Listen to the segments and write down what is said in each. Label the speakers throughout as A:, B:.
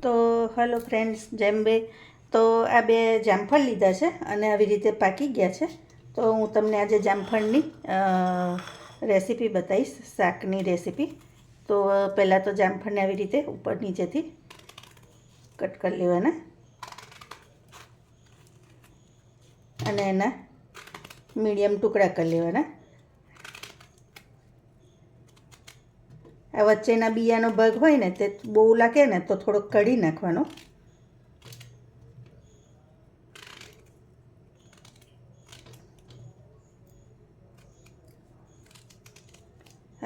A: તો hello friends, જેમ બે તો આ બે જામફળ લીધા છે અને આવી રીતે પાકી ગયા છે. તો હું તમને આજે જામફળની રેસીપી બતાવીશ, શાકની રેસીપી. તો પહેલાં તો જામફળને આવી રીતે ઉપર નીચેથી કટ કરી લેવાના અને એના મીડિયમ ટુકડા કરી લેવાના. આ વચ્ચેના બિયાનો ભાગ હોય ને તે બહુ લાગે ને તો થોડોક કાઢી નાખવાનો.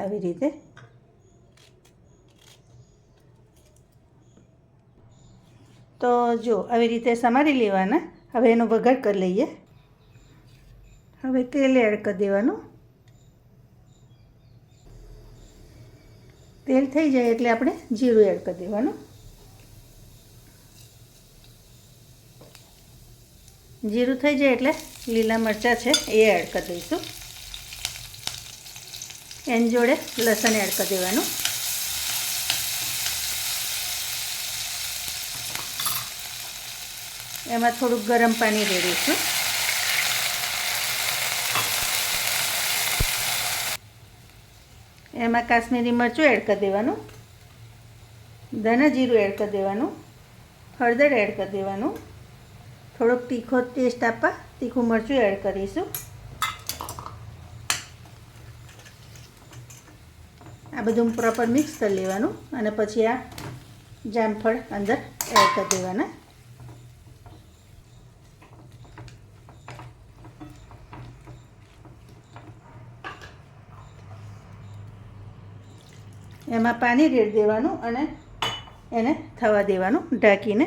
A: આવી રીતે તો જો આવી રીતે સમારી લેવાના. હવે એનો વઘાર કરી લઈએ. હવે તેલ એડ કરી દેવાનું. તેલ થઈ જાય એટલે આપણે જીરું એડ કરી દેવાનું. જીરું થઈ જાય એટલે લીલા મરચાં છે એ એડ કરી દઈશું. એની જોડે લસણ એડ કરી દેવાનું. એમાં થોડુંક ગરમ પાણી રેડીશું. એમાં કાશ્મીરી મરચું એડ કરી દેવાનું, ધાણા જીરું એડ કરી દેવાનું, હળદર એડ કરી દેવાનું. થોડોક તીખો ટેસ્ટ આપવા તીખું મરચું એડ કરીશું. આ બધું પ્રોપર મિક્સ કરી લેવાનું અને પછી આ જામફળ અંદર એડ કરી દેવાના. એમાં પાણી રેડી દેવાનું અને એને થવા દેવાનું ઢાંકીને.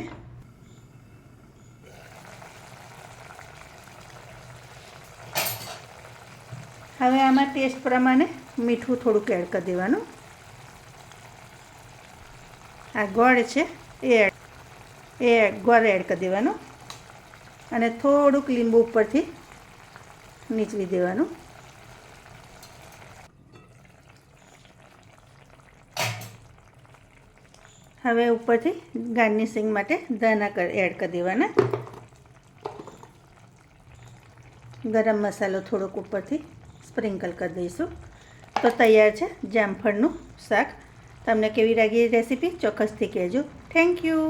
A: હવે આમાં ટેસ્ટ પ્રમાણે મીઠું થોડુંક એડ કરી દેવાનું. આ ગોળ છે એ ગોળ એડ કરી દેવાનું અને થોડુંક લીંબુ ઉપરથી નીચવી દેવાનું. હવે ઉપરથી ગાર્નિશિંગ માટે ધાણા એડ કરી દેવાના. ગરમ મસાલો થોડોક ઉપરથી સ્પ્રિંકલ કરી દઈશું. તો તૈયાર છે જામફળનું શાક. તમને કેવી લાગી રેસીપી ચોક્કસથી કહેજો. Thank you.